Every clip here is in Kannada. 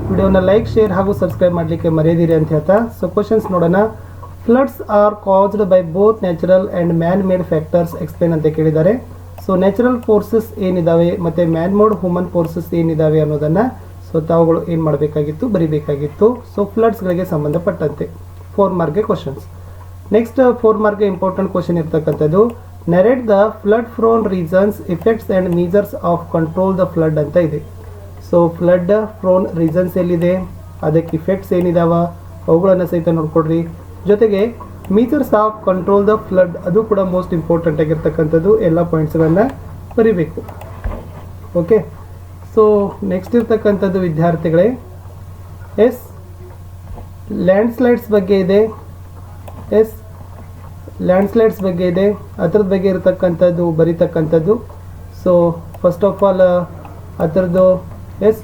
ವಿಡಿಯೋನ ಲೈಕ್ ಶೇರ್ ಹಾಗೂ ಸಬ್ಸ್ಕ್ರೈಬ್ ಮಾಡಲಿಕ್ಕೆ ಮರೆಯದಿರಿ ಅಂತ ಹೇಳ್ತಾ. ಸೊ ಕ್ವಶನ್ಸ್ ನೋಡೋಣ. Floods are caused by both natural and man made factors explain ಅಂತ ಕೇಳಿದ್ದಾರೆ. ಸೊ ನ್ಯಾಚುರಲ್ ಫೋರ್ಸಸ್ ಏನಿದ್ದಾವೆ ಮತ್ತು ಮ್ಯಾನ್ ಮೇಡ್ ಹ್ಯೂಮನ್ ಫೋರ್ಸಸ್ ಏನಿದ್ದಾವೆ ಅನ್ನೋದನ್ನು ಸೊ ತಾವುಗಳು ಏನು ಮಾಡಬೇಕಾಗಿತ್ತು, ಬರೀಬೇಕಾಗಿತ್ತು. ಸೊ ಫ್ಲಡ್ಸ್ಗಳಿಗೆ ಸಂಬಂಧಪಟ್ಟಂತೆ 4 ಮಾರ್ಕ್ಗೆ ಕ್ವಶನ್ಸ್. ನೆಕ್ಸ್ಟ್ 4 ಮಾರ್ಕ್ಗೆ ಇಂಪಾರ್ಟೆಂಟ್ ಕ್ವಶನ್ ಇರ್ತಕ್ಕಂಥದ್ದು, narrate the flood from reasons effects and measures of control the flood ಅಂತ ಇದೆ. ಸೊ ಫ್ಲಡ್ ಫ್ರೋನ್ ರೀಸನ್ಸ್ ಎಲ್ಲಿದೆ, ಅದಕ್ಕೆ ಇಫೆಕ್ಟ್ಸ್ ಏನಿದಾವ ಅವುಗಳನ್ನು ಸಹಿತ ನೋಡ್ಕೊಡ್ರಿ. ಜೊತೆಗೆ ಮೀಜರ್ಸ್ ಆಫ್ ಕಂಟ್ರೋಲ್ ದ ಫ್ಲಡ್ ಅದು ಕೂಡ ಮೋಸ್ಟ್ ಇಂಪಾರ್ಟೆಂಟ್ ಆಗಿರ್ತಕ್ಕಂಥದ್ದು. ಎಲ್ಲ ಪಾಯಿಂಟ್ಸ್ಗಳನ್ನು ಬರಿಬೇಕು. ಓಕೆ. ಸೊ ನೆಕ್ಸ್ಟ್ ಇರ್ತಕ್ಕಂಥದ್ದು ವಿದ್ಯಾರ್ಥಿಗಳೇ, ಎಸ್ ಲ್ಯಾಂಡ್ಸ್ಲೈಡ್ಸ್ ಬಗ್ಗೆ ಇದೆ. ಎಸ್ ಲ್ಯಾಂಡ್ಸ್ಲೈಡ್ಸ್ ಬಗ್ಗೆ ಇದೆ, ಅದರದ ಬಗ್ಗೆ ಇರತಕ್ಕಂಥದ್ದು ಬರೀತಕ್ಕಂಥದ್ದು. ಸೊ ಫಸ್ಟ್ ಆಫ್ ಆಲ್ ಅದರದ್ದು ಎಸ್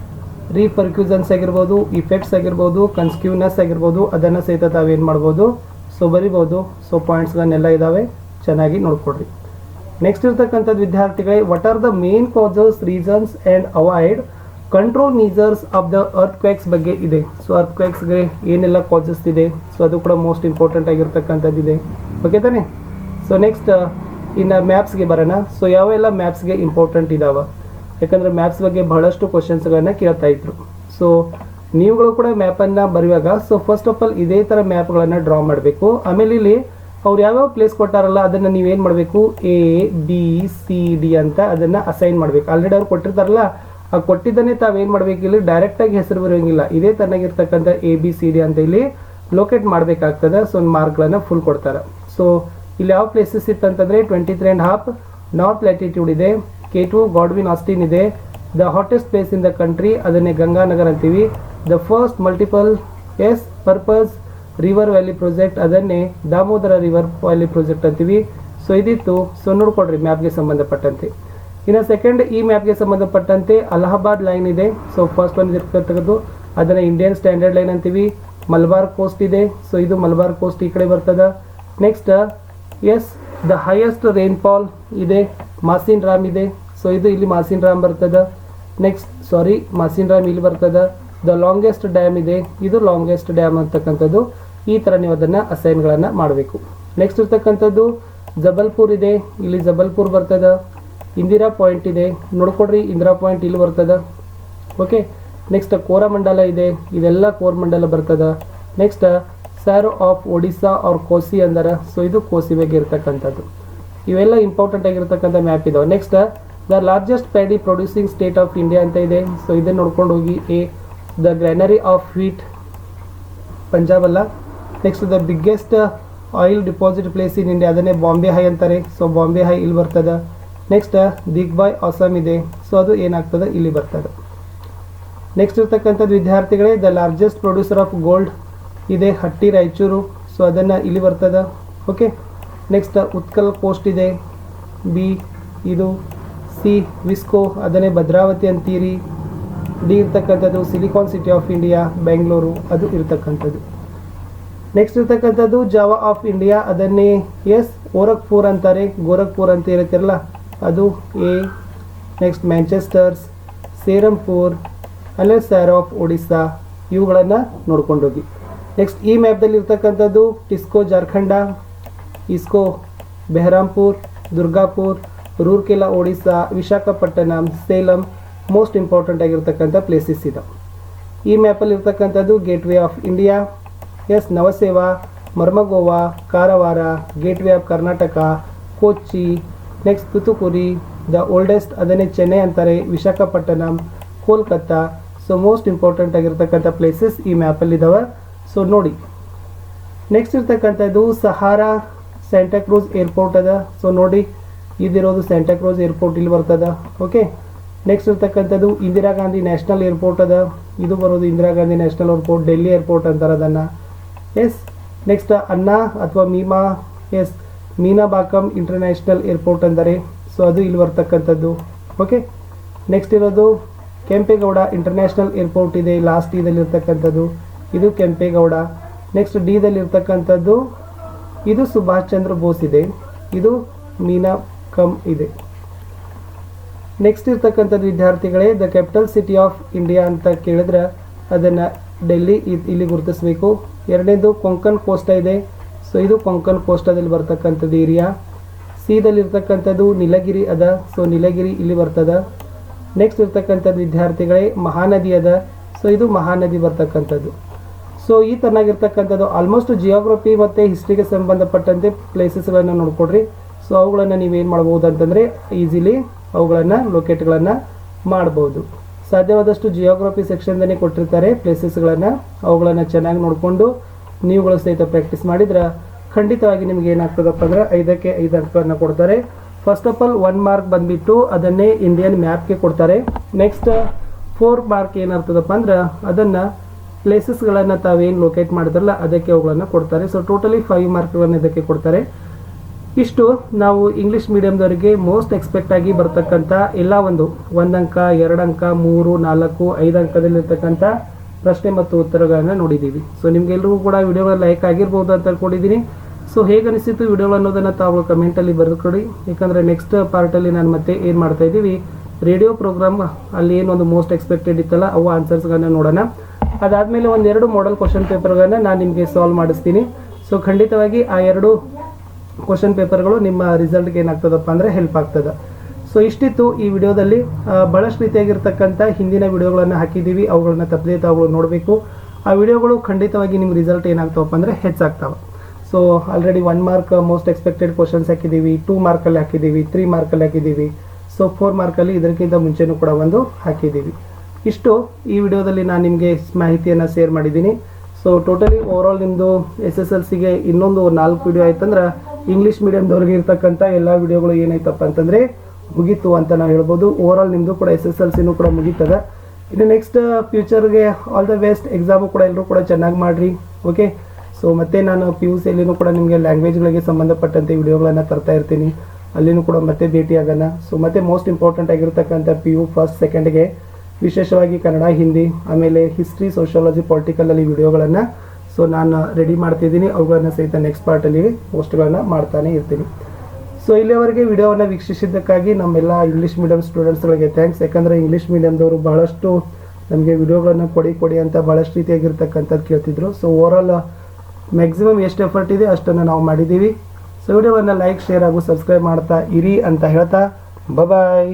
ರೀಪರ್ಕ್ಯೂಸನ್ಸ್ ಆಗಿರ್ಬೋದು, ಇಫೆಕ್ಟ್ಸ್ ಆಗಿರ್ಬೋದು, ಕನ್ಸ್ಕ್ಯೂನೆಸ್ ಆಗಿರ್ಬೋದು, ಅದನ್ನು ಸಹಿತ ತಾವೇನು ಮಾಡ್ಬೋದು, ಸೊ ಬರಿಬೋದು. ಸೊ ಪಾಯಿಂಟ್ಸ್ಗಳನ್ನೆಲ್ಲ ಇದ್ದಾವೆ, ಚೆನ್ನಾಗಿ ನೋಡ್ಕೊಡ್ರಿ. ನೆಕ್ಸ್ಟ್ ಇರ್ತಕ್ಕಂಥದ್ದು ವಿದ್ಯಾರ್ಥಿಗಳೇ, what are the main causes, reasons and avoid control measures of the earthquakes ಬಗ್ಗೆ ಇದೆ. ಸೊ ಅರ್ಥಕ್ವೇಕ್ಸ್ಗೆ ಏನೆಲ್ಲ ಕಾಸಸ್ ಇದೆ, ಸೊ ಅದು ಕೂಡ ಮೋಸ್ಟ್ ಇಂಪಾರ್ಟೆಂಟ್ ಆಗಿರ್ತಕ್ಕಂಥದ್ದಿದೆ. ಓಕೆ ತಾನೆ. ಸೊ ನೆಕ್ಸ್ಟ್ ಇನ್ನು ಮ್ಯಾಪ್ಸ್ಗೆ ಬರೋಣ. ಸೊ ಯಾವೆಲ್ಲ ಮ್ಯಾಪ್ಸ್ಗೆ ಇಂಪಾರ್ಟೆಂಟ್ ಇದಾವೆ, ಯಾಕಂದರೆ ಮ್ಯಾಪ್ಸ್ ಬಗ್ಗೆ ಬಹಳಷ್ಟು ಕ್ವಶನ್ಸ್ಗಳನ್ನು ಕೇಳ್ತಾ ಇದ್ರು. ಸೊ ನೀವುಗಳು ಕೂಡ ಮ್ಯಾಪನ್ನು ಬರೆಯುವಾಗ ಸೊ ಫಸ್ಟ್ ಆಫ್ ಆಲ್ ಇದೇ ಥರ ಮ್ಯಾಪ್ಗಳನ್ನು ಡ್ರಾ ಮಾಡಬೇಕು. ಆಮೇಲೆ ಇಲ್ಲಿ ಅವ್ರು ಯಾವ್ಯಾವ ಪ್ಲೇಸ್ ಕೊಟ್ಟಾರಲ್ಲ ಅದನ್ನು ನೀವೇನು ಮಾಡಬೇಕು, ABCD ಅಂತ ಅದನ್ನು ಅಸೈನ್ ಮಾಡಬೇಕು. ಆಲ್ರೆಡಿ ಅವ್ರು ಕೊಟ್ಟಿರ್ತಾರಲ್ಲ, ಆ ಕೊಟ್ಟಿದ್ದನ್ನೇ ತಾವೇನು ಮಾಡಬೇಕು, ಇಲ್ಲಿ ಡೈರೆಕ್ಟಾಗಿ ಹೆಸರು ಬರೆಯೋಂಗಿಲ್ಲ, ಇದೇ ತನ್ನಾಗಿರ್ತಕ್ಕಂಥ ABCD ಅಂತ ಇಲ್ಲಿ ಲೊಕೇಟ್ ಮಾಡಬೇಕಾಗ್ತದೆ. ಸೊ ಮಾರ್ಕ್ಗಳನ್ನು ಫುಲ್ ಕೊಡ್ತಾರೆ. ಸೊ ಇಲ್ಲಿ ಯಾವ ಪ್ಲೇಸಸ್ ಇತ್ತಂತಂದರೆ 23.5 ನಾರ್ತ್ ಲ್ಯಾಟಿಟ್ಯೂಡ್ ಇದೆ, K2 ಗಾಡ್ವಿನ್ ಆಸ್ಟಿನ್ ಇದೆ, the hottest place in the country ಅದನ್ನೇ ಗಂಗಾನಗರ್ ಅಂತೀವಿ, the first multiple as purpose river valley project ಅದನ್ನೇ ದಾಮೋದರ ರಿವರ್ ವ್ಯಾಲಿ ಪ್ರಾಜೆಕ್ಟ್ ಅಂತೀವಿ. ಸೊ ಇದಿತ್ತು. ಸೊ ನೋಡ್ಕೊಡ್ರಿ ಮ್ಯಾಪ್ಗೆ ಸಂಬಂಧಪಟ್ಟಂತೆ. ಇನ್ನು ಸೆಕೆಂಡ್ ಈ ಮ್ಯಾಪ್ಗೆ ಸಂಬಂಧಪಟ್ಟಂತೆ ಅಲಹಾಬಾದ್ ಲೈನ್ ಇದೆ. ಸೊ ಫಸ್ಟ್ ಒಂದು ಇರ್ತಕ್ಕಂಥದ್ದು ಅದನ್ನು ಇಂಡಿಯನ್ ಸ್ಟ್ಯಾಂಡರ್ಡ್ ಲೈನ್ ಅಂತೀವಿ. ಮಲಬಾರ್ ಕೋಸ್ಟ್ ಇದೆ. ಸೊ ಇದು ಮಲಬಾರ್ ಕೋಸ್ಟ್ ಈ ಕಡೆ ಬರ್ತದೆ. Next is the highest rainfall ಇದೆ, ಮಾಸಿನ್ ರಾಮ್ ಇದೆ. ಸೊ ಇದು ಇಲ್ಲಿ ಮಾಸಿನ್ ರಾಮ್ ಬರ್ತದೆ. ನೆಕ್ಸ್ಟ್ ಮಾಸಿನ್ ರಾಮ್ ಇಲ್ಲಿ ಬರ್ತದೆ. ದ ಲಾಂಗೆಸ್ಟ್ ಡ್ಯಾಮ್ ಇದೆ, ಇದು ಲಾಂಗೆಸ್ಟ್ ಡ್ಯಾಮ್ ಅಂತಕ್ಕಂಥದ್ದು. ಈ ಥರ ನೀವು ಅದನ್ನು ಅಸೈನ್ಗಳನ್ನು ಮಾಡಬೇಕು. ನೆಕ್ಸ್ಟ್ ಇರ್ತಕ್ಕಂಥದ್ದು ಜಬಲ್ಪುರ್ ಇದೆ, ಇಲ್ಲಿ ಜಬಲ್ಪುರ್ ಬರ್ತದೆ. ಇಂದಿರಾ ಪಾಯಿಂಟ್ ಇದೆ, ನೋಡ್ಕೊಡ್ರಿ ಇಂದಿರಾ ಪಾಯಿಂಟ್ ಇಲ್ಲಿ ಬರ್ತದೆ. ಓಕೆ. ನೆಕ್ಸ್ಟ್ ಕೋರಮಂಡಲ ಇದೆ, ಇದೆಲ್ಲ ಕೋರಮಂಡಲ ಬರ್ತದೆ. ನೆಕ್ಸ್ಟ್ ಸ್ಯಾರೋ ಆಫ್ ಒಡಿಸ್ಸಾ ಅವ್ರ ಕೋಸಿ ಅಂದರೆ, ಸೊ ಇದು ಕೋಸಿ ಬಗ್ಗೆ ಇರ್ತಕ್ಕಂಥದ್ದು. ಇವೆಲ್ಲ ಇಂಪಾರ್ಟೆಂಟ್ ಆಗಿರ್ತಕ್ಕಂಥ ಮ್ಯಾಪ್ ಇದಾವೆ. Next the largest paddy producing state of India ಅಂತ ಇದೆ. ಸೊ ಇದನ್ನು ನೋಡ್ಕೊಂಡು ಹೋಗಿ. The granary of wheat Punjab ಅಲ್ಲ. Next the biggest oil deposit place in India ಅದನ್ನೇ ಬಾಂಬೆ ಹೈ ಅಂತಾರೆ. ಸೊ ಬಾಂಬೆ ಹೈ ಇಲ್ಲಿ ಬರ್ತದೆ. ನೆಕ್ಸ್ಟ್ ದಿಗ್ಬಾಯ್ ಅಸ್ಸಾಂ ಇದೆ. ಸೊ ಅದು ಏನಾಗ್ತದೆ ಇಲ್ಲಿ ಬರ್ತದೆ. ನೆಕ್ಸ್ಟ್ ಇರ್ತಕ್ಕಂಥದ್ದು ವಿದ್ಯಾರ್ಥಿಗಳೇ, the largest producer of gold ಇದೆ ಹಟ್ಟಿ ರಾಯಚೂರು. ಸೊ ಅದನ್ನು ಇಲ್ಲಿ ಬರ್ತದೆ. ಓಕೆ. ನೆಕ್ಸ್ಟ್ ಉತ್ಕಲ್ ಕೋಸ್ಟ್ ಇದೆ. B ಇದು C ವಿಸ್ಕೋ ಅದನ್ನೇ ಭದ್ರಾವತಿ ಅಂತೀರಿ. D ಇರ್ತಕ್ಕಂಥದ್ದು silicon city of India Bengaluru ಅದು ಇರ್ತಕ್ಕಂಥದ್ದು. ನೆಕ್ಸ್ಟ್ ಇರ್ತಕ್ಕಂಥದ್ದು ಜಾವಾ ಆಫ್ ಇಂಡಿಯಾ ಅದನ್ನೇ ಎಸ್ ಗೋರಖ್ಪುರ್ ಅಂತಾರೆ, ಗೋರಖ್ಪುರ್ ಅಂತ ಇರುತ್ತಿರಲ್ಲ ಅದು A. ನೆಕ್ಸ್ಟ್ ಮ್ಯಾಂಚೆಸ್ಟರ್ಸ್, ಸೇರಂಪುರ್, ಅಲ್ಲೇ ಸ್ಯಾರೋ ಆಫ್ ಒಡಿಸ್ಸಾ ಇವುಗಳನ್ನು ನೋಡ್ಕೊಂಡೋಗಿ. ನೆಕ್ಸ್ಟ್ ಈ ಮ್ಯಾಪ್ದಲ್ಲಿ ಇರ್ತಕ್ಕಂಥದ್ದು ಟಿಸ್ಕೋ ಜಾರ್ಖಂಡ, ಇಸ್ಕೋ ಬೆಹರಾಂಪುರ್, ದುರ್ಗಾಪುರ್, ರೂರ್ಕೆಲಾ ಒಡಿಸ್ಸಾ, ವಿಶಾಖಪಟ್ಟಣಂ, ಸೇಲಂ ಮೋಸ್ಟ್ ಇಂಪಾರ್ಟೆಂಟ್ ಆಗಿರ್ತಕ್ಕಂಥ ಪ್ಲೇಸಸ್ ಇದೆ. ಈ ಮ್ಯಾಪಲ್ಲಿ ಇರ್ತಕ್ಕಂಥದ್ದು ಗೇಟ್ವೇ ಆಫ್ ಇಂಡಿಯಾ, ಎಸ್ Nhava Sheva, Marmagao, Karwar, gateway of Karnataka, Kochi, next Tuticorin, the oldest ಅದನ್ನೇ ಚೆನ್ನೈ ಅಂತಾರೆ, Visakhapatnam, Kolkata. So most important ಆಗಿರ್ತಕ್ಕಂಥ ಪ್ಲೇಸಸ್ ಈ ಮ್ಯಾಪಲ್ಲಿ ಇದ್ದಾವೆ. ಸೊ ನೋಡಿ. ನೆಕ್ಸ್ಟ್ ಇರ್ತಕ್ಕಂಥದ್ದು ಸಹಾರಾ ಸ್ಯಾಂಟಾಕ್ರೂಸ್ ಏರ್ಪೋರ್ಟ್ ಅದ. ಸೊ ನೋಡಿ ಇದಿರೋದು ಸ್ಯಾಂಟಾಕ್ರೂಸ್ ಏರ್ಪೋರ್ಟ್ ಇಲ್ಲಿ ಬರ್ತದೆ. ಓಕೆ. ನೆಕ್ಸ್ಟ್ ಇರ್ತಕ್ಕಂಥದ್ದು ಇಂದಿರಾ ಗಾಂಧಿ ನ್ಯಾಷನಲ್ ಏರ್ಪೋರ್ಟ್ ಅದ. ಇದು ಬರೋದು Indira Gandhi national airport, Delhi airport ಅಂತಾರೆ ಅದನ್ನು. ಎಸ್. ನೆಕ್ಸ್ಟ್ ಅನ್ನಾ ಅಥವಾ ಮೀನಾಬಾಕಂ ಇಂಟರ್ನ್ಯಾಷನಲ್ ಏರ್ಪೋರ್ಟ್ ಅಂದರೆ, ಸೊ ಅದು ಇಲ್ಲಿ ಬರ್ತಕ್ಕಂಥದ್ದು. ಓಕೆ. ನೆಕ್ಸ್ಟ್ ಇರೋದು ಕೆಂಪೇಗೌಡ ಇಂಟರ್ನ್ಯಾಷನಲ್ ಏರ್ಪೋರ್ಟ್ ಇದೆ, ಲಾಸ್ಟ್ ಇದಲ್ಲಿ ಇರ್ತಕ್ಕಂಥದ್ದು ಇದು ಕೆಂಪೇಗೌಡ. ನೆಕ್ಸ್ಟ್ ಡಿದಲ್ಲಿ ಇರ್ತಕ್ಕಂಥದ್ದು ಇದು ಸುಭಾಷ್ ಚಂದ್ರ ಬೋಸ್ ಇದೆ, ಇದು ಮೀನಾಕಂ ಇದೆ. ನೆಕ್ಸ್ಟ್ ಇರ್ತಕ್ಕಂಥದ್ದು ವಿದ್ಯಾರ್ಥಿಗಳೇ the capital city of India ಅಂತ ಕೇಳಿದ್ರೆ ಅದನ್ನು ಡೆಲ್ಲಿ ಇಲ್ಲಿ ಗುರುತಿಸಬೇಕು. ಎರಡನೇದು ಕೊಂಕಣ್ ಕೋಸ್ಟ ಇದೆ, ಸೊ ಇದು ಕೊಂಕಣ್ ಕೋಸ್ಟದಲ್ಲಿ ಬರ್ತಕ್ಕಂಥದ್ದು ಏರಿಯಾ. ಸಿದಲ್ಲಿ ಇರ್ತಕ್ಕಂಥದ್ದು ನೀಲಗಿರಿ ಅದ, ಸೊ ನೀಲಗಿರಿ ಇಲ್ಲಿ ಬರ್ತದ. ನೆಕ್ಸ್ಟ್ ಇರ್ತಕ್ಕಂಥದ್ದು ವಿದ್ಯಾರ್ಥಿಗಳೇ ಮಹಾನದಿ ಅದ, ಸೊ ಇದು ಮಹಾನದಿ ಬರ್ತಕ್ಕಂಥದ್ದು. ಸೊ ಈ ತರನಾಗಿರ್ತಕ್ಕಂಥದ್ದು ಆಲ್ಮೋಸ್ಟ್ ಜಿಯೋಗ್ರಫಿ ಮತ್ತು ಹಿಸ್ಟ್ರಿಗೆ ಸಂಬಂಧಪಟ್ಟಂತೆ ಪ್ಲೇಸಸ್ಗಳನ್ನು ನೋಡ್ಕೊಡ್ರಿ. ಸೊ ಅವುಗಳನ್ನು ನೀವೇನು ಮಾಡ್ಬೋದು ಅಂತಂದರೆ ಈಸಿಲಿ ಅವುಗಳನ್ನು ಲೊಕೇಟ್ಗಳನ್ನು ಮಾಡ್ಬೋದು. ಸಾಧ್ಯವಾದಷ್ಟು ಜಿಯೋಗ್ರಫಿ ಸೆಕ್ಷನ್ದನೇ ಕೊಟ್ಟಿರ್ತಾರೆ ಪ್ಲೇಸಸ್ಗಳನ್ನು, ಅವುಗಳನ್ನು ಚೆನ್ನಾಗಿ ನೋಡಿಕೊಂಡು ನೀವುಗಳು ಸಹಿತ ಪ್ರಾಕ್ಟೀಸ್ ಮಾಡಿದ್ರೆ ಖಂಡಿತವಾಗಿ ನಿಮ್ಗೆ ಏನಾಗ್ತದಪ್ಪ ಅಂದ್ರೆ 5ಕ್ಕೆ 5 ಅಂಕಗಳನ್ನು ಕೊಡ್ತಾರೆ. ಫಸ್ಟ್ ಆಫ್ ಆಲ್ 1 ಮಾರ್ಕ್ ಬಂದುಬಿಟ್ಟು ಅದನ್ನೇ ಇಂಡಿಯನ್ ಮ್ಯಾಪ್ಗೆ ಕೊಡ್ತಾರೆ. ನೆಕ್ಸ್ಟ್ 4 ಮಾರ್ಕ್ ಏನಾಗ್ತದಪ್ಪ ಅಂದ್ರೆ ಅದನ್ನು ಪ್ಲೇಸಸ್ಗಳನ್ನು ತಾವೇನು ಲೊಕೇಟ್ ಮಾಡಿದ್ರಲ್ಲ ಅದಕ್ಕೆ ಅವುಗಳನ್ನು ಕೊಡ್ತಾರೆ. ಸೊ ಟೋಟಲಿ 5 ಮಾರ್ಕ್ಗಳನ್ನು ಇದಕ್ಕೆ ಕೊಡ್ತಾರೆ. ಇಷ್ಟು ನಾವು ಇಂಗ್ಲೀಷ್ ಮೀಡಿಯಮ್ದವರಿಗೆ ಮೋಸ್ಟ್ ಎಕ್ಸ್ಪೆಕ್ಟ್ ಆಗಿ ಬರ್ತಕ್ಕಂಥ ಎಲ್ಲ 1 ಅಂಕ 2 ಅಂಕ 3 4 5 ಅಂಕದಲ್ಲಿರ್ತಕ್ಕಂಥ ಪ್ರಶ್ನೆ ಮತ್ತು ಉತ್ತರಗಳನ್ನು ನೋಡಿದ್ದೀವಿ. ಸೊ ನಿಮಗೆಲ್ಲರಿಗೂ ಕೂಡ ವಿಡಿಯೋಗಳು ಲೈಕ್ ಆಗಿರ್ಬೋದು ಅಂತ ಅನ್ಕೊಂಡಿದ್ದೀನಿ. ಸೊ ಹೇಗೆ ಅನಿಸಿತು ವಿಡಿಯೋ ಅನ್ನೋದನ್ನು ತಾವು ಕಮೆಂಟಲ್ಲಿ ಬರೆದುಕೊಡಿ. ಯಾಕಂದರೆ ನೆಕ್ಸ್ಟ್ ಪಾರ್ಟಲ್ಲಿ ನಾನು ಮತ್ತೆ ಏನು ಮಾಡ್ತಾ ಇದ್ದೀವಿ, ರೇಡಿಯೋ ಪ್ರೋಗ್ರಾಮ್ ಅಲ್ಲಿ ಏನೊಂದು ಮೋಸ್ಟ್ ಎಕ್ಸ್ಪೆಕ್ಟೆಡ್ ಇತ್ತಲ್ಲ ಅವು ಆನ್ಸರ್ಸ್ಗಳನ್ನು ನೋಡೋಣ. ಅದಾದಮೇಲೆ 1-2 ಮಾಡೆಲ್ ಕ್ವಶನ್ ಪೇಪರ್ಗಳನ್ನು ನಾನು ನಿಮಗೆ ಸಾಲ್ವ್ ಮಾಡಿಸ್ತೀನಿ. ಸೊ ಖಂಡಿತವಾಗಿ ಆ 2 ಕ್ವಶನ್ ಪೇಪರ್ಗಳು ನಿಮ್ಮ ರಿಸಲ್ಟ್ಗೆ ಏನಾಗ್ತದಪ್ಪ ಅಂದರೆ ಹೆಲ್ಪ್ ಆಗ್ತದೆ. ಸೊ ಇಷ್ಟಿತ್ತು ಈ ವಿಡಿಯೋದಲ್ಲಿ. ಭಾಳಷ್ಟು ರೀತಿಯಾಗಿರ್ತಕ್ಕಂಥ ಹಿಂದಿನ ವಿಡಿಯೋಗಳನ್ನು ಹಾಕಿದ್ದೀವಿ, ಅವುಗಳನ್ನ ತಪ್ಪದೇ ತಾವು ನೋಡಬೇಕು. ಆ ವಿಡಿಯೋಗಳು ಖಂಡಿತವಾಗಿ ನಿಮ್ಮ ರಿಸಲ್ಟ್ ಏನಾಗ್ತಾವಪ್ಪ ಅಂದರೆ ಹೆಚ್ಚಾಗ್ತಾವೆ. So already 1 mark most expected questions ಹಾಕಿದ್ದೀವಿ, 2 ಮಾರ್ಕಲ್ಲಿ ಹಾಕಿದ್ದೀವಿ, 3 ಮಾರ್ಕಲ್ಲಿ ಹಾಕಿದ್ದೀವಿ. ಸೊ 4 ಮಾರ್ಕಲ್ಲಿ ಇದಕ್ಕಿಂತ ಮುಂಚೆನೂ ಕೂಡ ಒಂದು ಹಾಕಿದ್ದೀವಿ. ಇಷ್ಟು ಈ ವಿಡಿಯೋದಲ್ಲಿ ನಾನು ನಿಮಗೆ ಮಾಹಿತಿಯನ್ನು ಶೇರ್ ಮಾಡಿದ್ದೀನಿ. ಸೊ ಟೋಟಲಿ ಓವರಾಲ್ ನಿಮ್ಮದು SSLCಗೆ ಇನ್ನೊಂದು 4 ವಿಡಿಯೋ ಆಯ್ತಂದ್ರೆ ಇಂಗ್ಲೀಷ್ ಮೀಡಿಯಮ್ದವ್ರಿಗೆ ಇರ್ತಕ್ಕಂಥ ಎಲ್ಲ ವಿಡಿಯೋಗಳು ಏನಾಯ್ತಪ್ಪ ಅಂತಂದರೆ ಮುಗೀತು ಅಂತ ನಾವು ಹೇಳ್ಬೋದು. ಓವರಾಲ್ ನಿಮ್ಮದು ಕೂಡ SSLCನೂ ಕೂಡ ಮುಗೀತದ. ಇನ್ನು ನೆಕ್ಸ್ಟ್ ಫ್ಯೂಚರ್ಗೆ ಆಲ್ ದ ಬೆಸ್ಟ್. ಎಕ್ಸಾಮು ಕೂಡ ಎಲ್ಲರೂ ಕೂಡ ಚೆನ್ನಾಗಿ ಮಾಡಿರಿ. ಓಕೆ. ಸೊ ಮತ್ತೆ ನಾನು PUCಯಲ್ಲಿನೂ ಕೂಡ ನಿಮಗೆ ಲ್ಯಾಂಗ್ವೇಜ್ಗಳಿಗೆ ಸಂಬಂಧಪಟ್ಟಂತೆ ವಿಡಿಯೋಗಳನ್ನು ತರ್ತಾ ಇರ್ತೀನಿ, ಅಲ್ಲಿನೂ ಕೂಡ ಮತ್ತೆ ಭೇಟಿಯಾಗೋಣ. ಸೊ ಮತ್ತೆ ಮೋಸ್ಟ್ ಇಂಪಾರ್ಟೆಂಟ್ ಆಗಿರ್ತಕ್ಕಂಥ PU ಫಸ್ಟ್ ಸೆಕೆಂಡ್ಗೆ ವಿಶೇಷವಾಗಿ ಕನ್ನಡ, ಹಿಂದಿ, ಆಮೇಲೆ ಹಿಸ್ಟ್ರಿ, ಸೋಷಿಯಾಲಜಿ, ಪೊಲಿಟಿಕಲಲ್ಲಿ ವಿಡಿಯೋಗಳನ್ನು ಸೊ ನಾನು ರೆಡಿ ಮಾಡ್ತಿದ್ದೀನಿ. ಅವುಗಳನ್ನು ಸಹಿತ ನೆಕ್ಸ್ಟ್ ಪಾರ್ಟಲ್ಲಿ ಪೋಸ್ಟ್ಗಳನ್ನು ಮಾಡ್ತಾನೆ ಇರ್ತೀನಿ. ಸೊ ಇಲ್ಲಿಯವರೆಗೆ ವಿಡಿಯೋವನ್ನು ವೀಕ್ಷಿಸಿದ್ದಕ್ಕಾಗಿ ನಮ್ಮೆಲ್ಲ ಇಂಗ್ಲೀಷ್ ಮೀಡಿಯಮ್ ಸ್ಟೂಡೆಂಟ್ಸ್ಗಳಿಗೆ ಥ್ಯಾಂಕ್ಸ್. ಯಾಕಂದರೆ ಇಂಗ್ಲೀಷ್ ಮೀಡಿಯಮ್ದವರು ಬಹಳಷ್ಟು ನಮಗೆ ವಿಡಿಯೋಗಳನ್ನು ಕೊಡಿ ಅಂತ ಭಾಳಷ್ಟು ರೀತಿಯಾಗಿರ್ತಕ್ಕಂಥದ್ದು ಕೇಳ್ತಿದ್ರು. ಸೊ ಓವರಾಲ್ ಮ್ಯಾಕ್ಸಿಮಮ್ ಎಷ್ಟು ಎಫರ್ಟ್ ಇದೆ ಅಷ್ಟನ್ನು ನಾವು ಮಾಡಿದ್ದೀವಿ. ಸೊ ವಿಡಿಯೋವನ್ನು ಲೈಕ್, ಶೇರ್ ಹಾಗೂ ಸಬ್ಸ್ಕ್ರೈಬ್ ಮಾಡ್ತಾ ಇರಿ ಅಂತ ಹೇಳ್ತಾ ಬಾಯ್.